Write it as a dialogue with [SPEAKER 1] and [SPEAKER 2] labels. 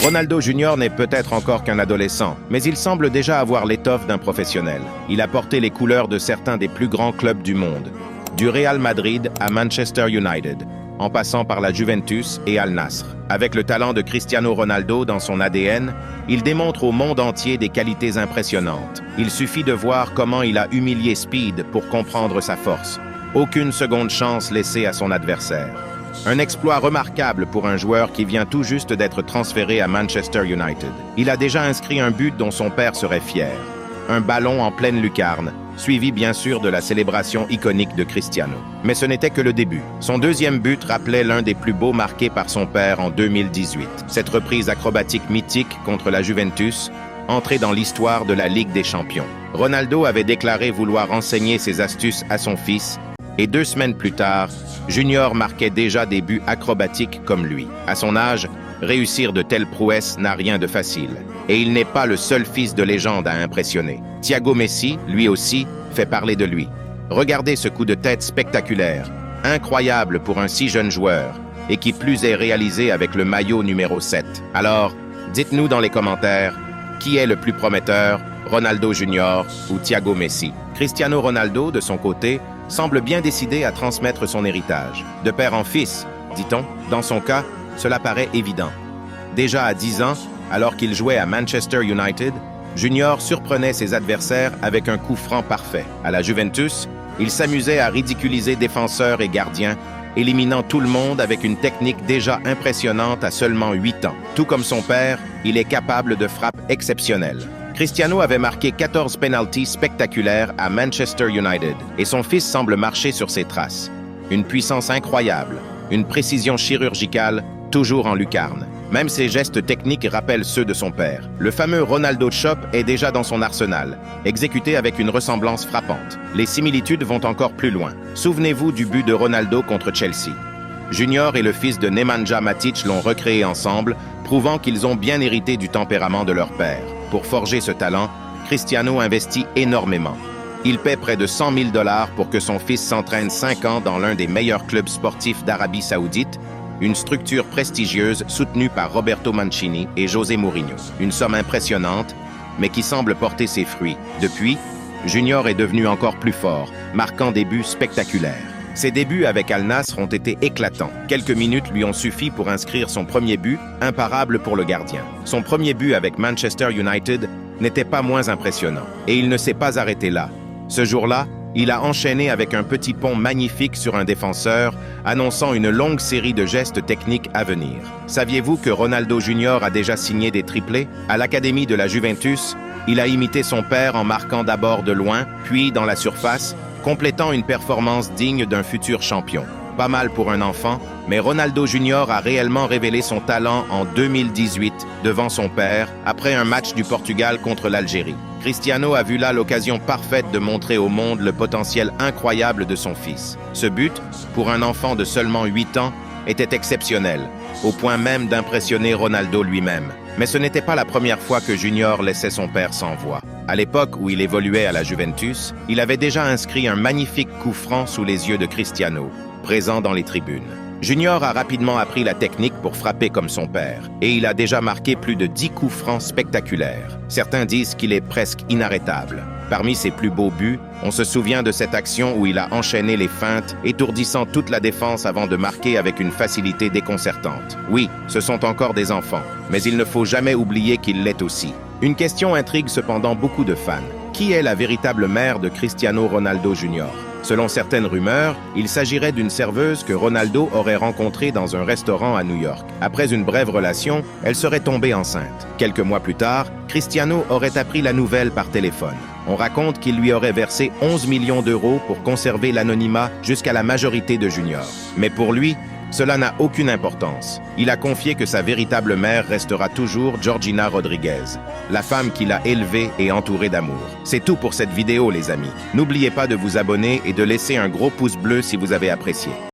[SPEAKER 1] Ronaldo Jr. n'est peut-être encore qu'un adolescent, mais il semble déjà avoir l'étoffe d'un professionnel. Il a porté les couleurs de certains des plus grands clubs du monde, du Real Madrid à Manchester United, en passant par la Juventus et Al Nassr. Avec le talent de Cristiano Ronaldo dans son ADN, il démontre au monde entier des qualités impressionnantes. Il suffit de voir comment il a humilié Speed pour comprendre sa force. Aucune seconde chance laissée à son adversaire. Un exploit remarquable pour un joueur qui vient tout juste d'être transféré à Manchester United. Il a déjà inscrit un but dont son père serait fier. Un ballon en pleine lucarne, suivi bien sûr de la célébration iconique de Cristiano. Mais ce n'était que le début. Son deuxième but rappelait l'un des plus beaux marqués par son père en 2018. Cette reprise acrobatique mythique contre la Juventus, entrée dans l'histoire de la Ligue des Champions. Ronaldo avait déclaré vouloir enseigner ses astuces à son fils, et 2 semaines plus tard, Junior marquait déjà des buts acrobatiques comme lui. À son âge, réussir de telles prouesses n'a rien de facile. Et il n'est pas le seul fils de légende à impressionner. Thiago Messi, lui aussi, fait parler de lui. Regardez ce coup de tête spectaculaire, incroyable pour un si jeune joueur, et qui plus est réalisé avec le maillot numéro 7. Alors, dites-nous dans les commentaires, qui est le plus prometteur, Ronaldo Jr. ou Thiago Messi? Cristiano Ronaldo, de son côté, semble bien décidé à transmettre son héritage. De père en fils, dit-on, dans son cas, cela paraît évident. Déjà à 10 ans, alors qu'il jouait à Manchester United, Junior surprenait ses adversaires avec un coup franc parfait. À la Juventus, il s'amusait à ridiculiser défenseurs et gardiens, éliminant tout le monde avec une technique déjà impressionnante à seulement 8 ans. Tout comme son père, il est capable de frappes exceptionnelles. Cristiano avait marqué 14 penalties spectaculaires à Manchester United et son fils semble marcher sur ses traces. Une puissance incroyable, une précision chirurgicale, toujours en lucarne. Même ses gestes techniques rappellent ceux de son père. Le fameux Ronaldo Chop est déjà dans son arsenal, exécuté avec une ressemblance frappante. Les similitudes vont encore plus loin. Souvenez-vous du but de Ronaldo contre Chelsea. Junior et le fils de Nemanja Matic l'ont recréé ensemble, prouvant qu'ils ont bien hérité du tempérament de leur père. Pour forger ce talent, Cristiano investit énormément. Il paie près de 100 000 $ pour que son fils s'entraîne 5 ans dans l'un des meilleurs clubs sportifs d'Arabie Saoudite, une structure prestigieuse soutenue par Roberto Mancini et José Mourinho. Une somme impressionnante, mais qui semble porter ses fruits. Depuis, Junior est devenu encore plus fort, marquant des buts spectaculaires. Ses débuts avec Al Nassr ont été éclatants. Quelques minutes lui ont suffi pour inscrire son premier but, imparable pour le gardien. Son premier but avec Manchester United n'était pas moins impressionnant. Et il ne s'est pas arrêté là. Ce jour-là, il a enchaîné avec un petit pont magnifique sur un défenseur, annonçant une longue série de gestes techniques à venir. Saviez-vous que Ronaldo Jr. a déjà signé des triplés? À l'académie de la Juventus, il a imité son père en marquant d'abord de loin, puis dans la surface, complétant une performance digne d'un futur champion. Pas mal pour un enfant, mais Ronaldo Jr. a réellement révélé son talent en 2018 devant son père, après un match du Portugal contre l'Algérie. Cristiano a vu là l'occasion parfaite de montrer au monde le potentiel incroyable de son fils. Ce but, pour un enfant de seulement 8 ans, était exceptionnel, au point même d'impressionner Ronaldo lui-même. Mais ce n'était pas la première fois que Junior laissait son père sans voix. À l'époque où il évoluait à la Juventus, il avait déjà inscrit un magnifique coup franc sous les yeux de Cristiano, présent dans les tribunes. Junior a rapidement appris la technique pour frapper comme son père, et il a déjà marqué plus de 10 coups francs spectaculaires. Certains disent qu'il est presque inarrêtable. Parmi ses plus beaux buts, on se souvient de cette action où il a enchaîné les feintes, étourdissant toute la défense avant de marquer avec une facilité déconcertante. Oui, ce sont encore des enfants, mais il ne faut jamais oublier qu'il l'est aussi. Une question intrigue cependant beaucoup de fans. Qui est la véritable mère de Cristiano Ronaldo Jr.? Selon certaines rumeurs, il s'agirait d'une serveuse que Ronaldo aurait rencontrée dans un restaurant à New York. Après une brève relation, elle serait tombée enceinte. Quelques mois plus tard, Cristiano aurait appris la nouvelle par téléphone. On raconte qu'il lui aurait versé 11 millions d'euros pour conserver l'anonymat jusqu'à la majorité de Junior. Mais pour lui, cela n'a aucune importance. Il a confié que sa véritable mère restera toujours Georgina Rodriguez, la femme qu'il a élevée et entourée d'amour. C'est tout pour cette vidéo, les amis. N'oubliez pas de vous abonner et de laisser un gros pouce bleu si vous avez apprécié.